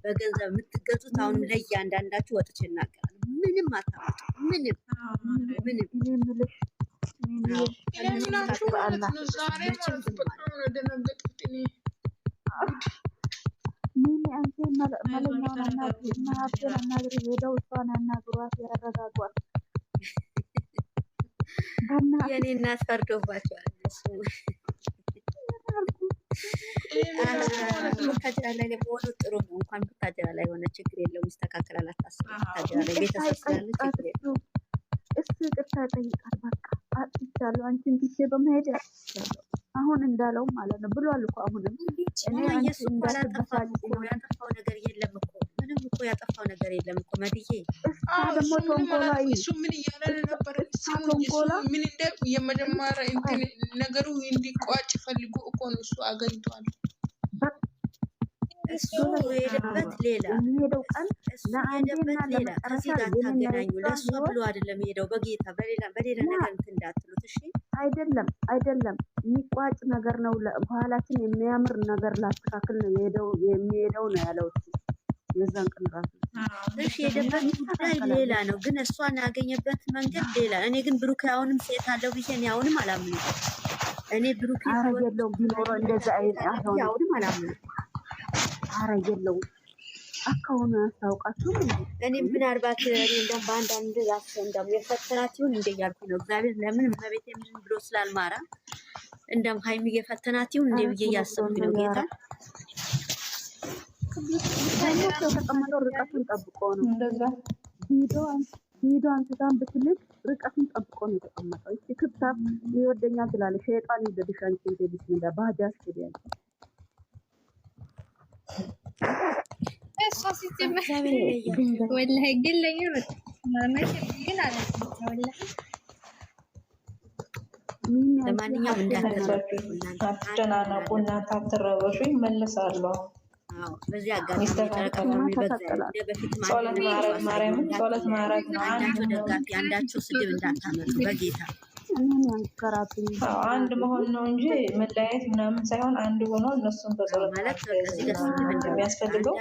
በገንዘብ የምትገዙት አሁንም ለእያንዳንዳችሁ ወጥቼ እናገራለሁ። ምንም አታመጡ። ምንም የኔ እናት ፈርዶባቸዋል። ቡታጅራ ላይ ለመሆኑ ጥሩ ነው። እንኳን ቡታጅራ ላይ ሆነ ችግር የለውም፣ ይስተካከላል። አታስቡ። ቡታጅራ ላይ ቤተሰብ ስላለ ችግር የለውም። እስኪ ይቅርታ ጠይቃት። በቃ አጥቻለሁ፣ አንቺን ትቼ በመሄድ ያጥቻለሁ። አሁን እንዳለው ማለት ነው ብሏል እኮ። አሁንም እኔ አንቺ ያጠፋው ነገር የለም እኮ ምንም እኮ ያጠፋው ነገር የለም እኮ መድዬ። ደግሞ ቶንኮላ እሱ ምን እያለ ነበር? ምን እንደ የመጀመሪያ እንትን ነገሩ እንዲቋጭ ፈልጎ እኮ ነው እሱ አገኝቷል። እሱ የሄደበት ሌላ የሚሄደው ቀን ለአንዴና ሌላ ከዚህ ጋር ታገናኙ። ለእሷ ብሎ አይደለም የሄደው በጌታ በሌላ ነገር እንትን እንዳትሉት እሺ። አይደለም የሚቋጭ ነገር ነው። በኋላችን የሚያምር ነገር ላስተካክል ነው የሚሄደው ነው ያለው እሱ የዛን ቀን ራሱ። እሺ የሄደበት ጉዳይ ሌላ ነው፣ ግን እሷን ያገኘበት መንገድ ሌላ። እኔ ግን ብሩክ አሁንም ሴት አለው ብዬ እኔ አሁንም አላምንም። እኔ ብሩክ የለውም ቢኖረው እንደዛ አሁንም አላምንም። አረ የለውም አካውኑ ያስታውቃችሁ። እኔ ምናልባት እኔ እንደም በአንዳንድ እንደም የፈተናት ይሁን እንደ እያልኩ ነው። እግዚአብሔር ለምን መቤት ምን ብሎ ስላልማራ እንደም ሀይሚ የፈተናት ይሁን እንደ ብዬ እያሰብኩ ነው። ጌታ የተቀመጠው ርቀቱን ጠብቆ ነው። እንደዛ ቪዲዮ አንስታን ብትልቅ ርቀቱን ጠብቆ ነው የተቀመጠው። እቺ ክብታብ ይወደኛል ስላለ ሸይጣን ይደድሽ አንቺ እንደ ቢስሚላ ባጃጅ ትዲያል እሷ ሲጀመር ወላሂ ግን ለኛ ግን አለ ወላሂ። ለማንኛውም አትጨናነቁ፣ እናንተ አትረበሹ፣ ይመለሳሉ። በዚህ አጋጣሚ ጸሎት ማድረግ ነው። አንዳችሁ ስድብ እንዳታመጡ በጌታ አንድ መሆን ነው እንጂ መለያየት ምናምን ሳይሆን አንድ ሆኖ እነሱን በጸሎት ማለት የሚያስፈልገው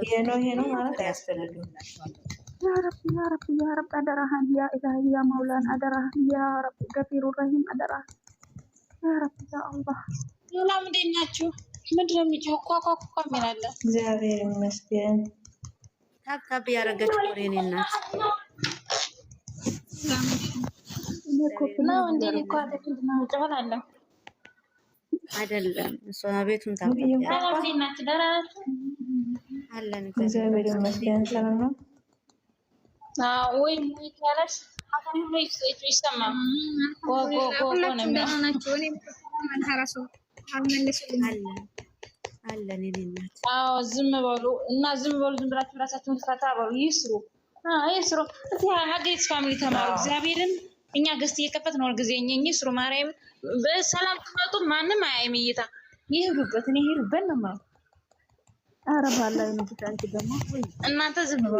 ይሄ ነው ማለት አያስፈልግም። ያ ረብ አደራህን ያ ኢላሂ ያ መውላን አደራህን ያ ረብ ገፊሩ ረሂም አደራህን ያ ረብ ያ አላህ። ሰላም እንዴት ናችሁ? ምንድን ነው የሚጮህ? ኳኳኳ የሚላለ እግዚአብሔር ይመስገን። ታብታብ ያረገች ወሬኔ እናት ነው እንዴ? እኮ ምንድነው ጮህላለ አይደለም። እሷ ቤቱን ታብታብ አለን። እግዚአብሔር ይመስገን ሰላም ነው። ወይ ሙይ ካለሽ አሁን ነው ይሰማል። ጎጎጎ ነው የሚሆነው። እኔ ማንሐራሱ አልመለስልኝ አለን እናት። አዎ ዝም በሉ እና ዝም ብላችሁ ራሳችሁን ፈታ በሉ። ይስሩ እዚህ ሀገሪት ፋሚሊ ተማሩ። እግዚአብሔርን እኛ ገስት እየከፈት ነው ጊዜ ይስሩ። ማርያም በሰላም ትመጡ ማንም አያይም። እይታ ይሄዱበት እኔ ይሄዱበት ነው ማለት ኧረ ባላይ ነው አንቺ ደግሞ እናንተ ዝም ብሎ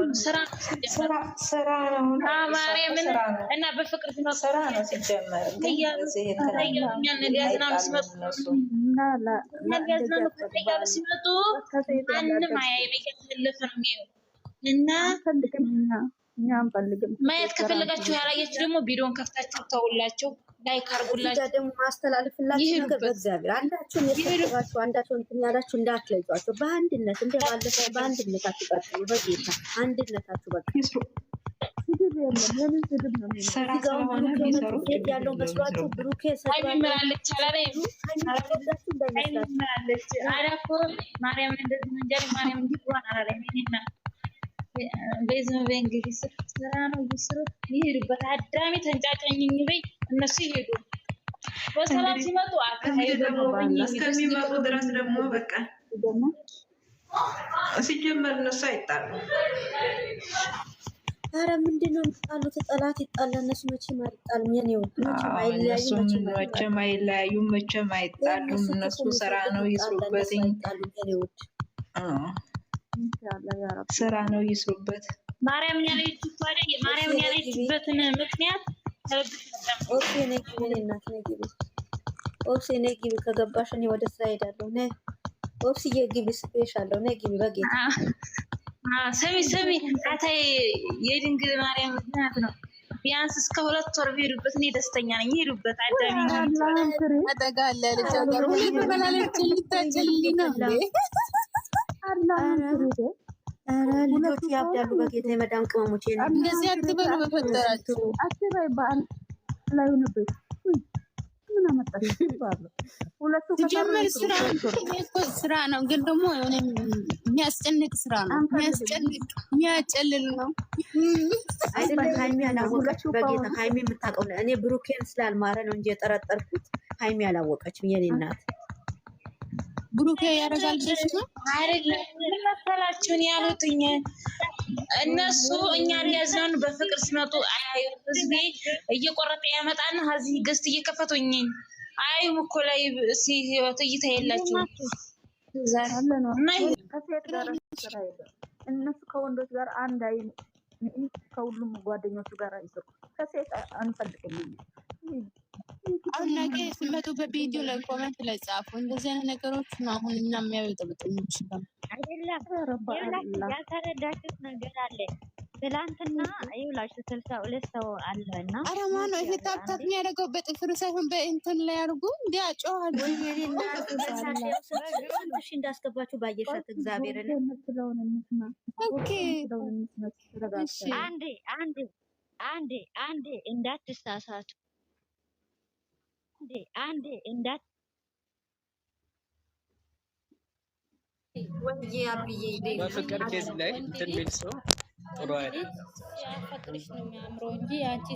ስራ ነው ማርያምን እና በፍቅር ነው ስራ ነው ሲጀመር ሲመጡ ማንም አያይም። እየተለፈ ነው የሚሄዱ እና እኛም ፈልግም ማየት ከፈለጋችሁ ያላያችሁ ደግሞ ቪዲዮን ከፍታችሁ ተውላችሁ ላይክ አድርጉላችሁ። ደግሞ ማስተላለፍላችሁ ነገር በእግዚአብሔር አንዳችሁን የፈለጋችሁ አንዳችሁን እንትን ያላችሁ እንዳትለዩዋቸው። በአንድነት እንደባለፈው በአንድነት አትቀጥሉ። በጌታ አንድነታችሁ በቃ ስድብ የለም። የምን ስድብ ነው? ስራ ስለሆነ ቢሰሩ ያለው መስሏችሁ ብሩኬ ሰጥቷለች አላለኝ አላቆዳችሁ እንዳይመስላችሁ አላቆ ማርያም እንደዚህ ነው እንጂ ማርያም እንዲሆን አላለኝ እኔና በዚህ በእንግሊዝ ስራ ነው ይስሩ ይሄዱበት። አዳሚ ተንጫጫኝኝ በይ እነሱ ይሄዱ። በሰላም ሲመጡ እስከሚመጡ ድረስ ደግሞ በቃ ሲጀመር እነሱ አይጣሉ። ኧረ ምንድን ነው የሚጣሉት? ጠላት ይጣላ። እነሱ መቼም አይጣሉም። የኔው መቼም አይለያዩም፣ መቼም አይጣሉም። እነሱ ስራ ነው ይስሩበት። ስራ ነው ይስሩበት። ማርያም ያለችበትን ምክንያት ኦክሴ ነይ ግቢ ከገባሽ እኔ ወደ ስራ ሄዳለሁ። ነይ ኦፕስዬ ግቢ ስፔሻለሁ ነይ ግቢ በጌታ ሰሚ አታይ የድንግል ማርያም ምክንያት ነው። ቢያንስ እስከ 2 ወር ቢሄዱበት እኔ ደስተኛ ነኝ። ይሄዱበት አዳሚ አጠጋለ ልጅ አገር ሁሉ በመላለች ልታጨልኝ ነው ልጆቹ ያብዳሉ። በጌታ የመዳም ቅመሞች እንደዚህ አትበሉ በፈጠራችሁ። አስበይ በዓል ላይ ሆነበት ምን አመጣሽ ይባላል። ሁለቱ ሲጀመር ስራ ነው፣ ግን ደግሞ የሆነ የሚያስጨንቅ ስራ ነው። የሚያጨልል ነው አይደለም። ሃይሚ ያላወቀች በጌታ ሃይሚ የምታውቀው እኔ ብሩኬን ስላልማረ ነው እንጂ የጠረጠርኩት ሃይሚ ያላወቀችም የኔ እናት ብሩኬ ያረጋል ብለሽ ነው አይደለም? ምን መሰላችሁን ያሉትኝ እነሱ እኛን ያዝናኑ በፍቅር ሲመጡ አያዩ። ህዝቤ እየቆረጠ ያመጣና እዚህ ገስት እየከፈቱኝ አያዩም እኮ ላይ ህይወት እይታ የላቸውም። እነሱ ከወንዶች ጋር አንድ አይ ከሁሉም ጓደኞቹ ጋር አይሰሩ። ከሴት አንፈልግም። አሁን ነገ ሲመጡ በቪዲዮ ላይ ኮሜንት ላይ ጻፉ። እንደዚህ አይነት ነገሮች ነው አሁን እኛ የሚያወጣው ይችላል አይደለም። ያልተረዳችሁት ነገር አለ። ትላንትና ይውላችሁ 62 ሰው አለና አረማ ነው ይሄ ታፕታፕ የሚያደርገው በጥፍሩ ሳይሆን በእንትን ላይ አድርጉ እንዲያጮሃል ወይ የኔ እናት እሺ እንዳስገባችሁ ባየሻት እግዚአብሔርን ኦኬ አንዴ እንዳትሳሳቱ አንዴ እንዳት ወንጂ አብዬ በፍቅር ኬዝ ላይ እንትን ሚል ሰው ጥሩ አይደለም። ያፈቅርሽ ነው የሚያምረው እንጂ አንቺ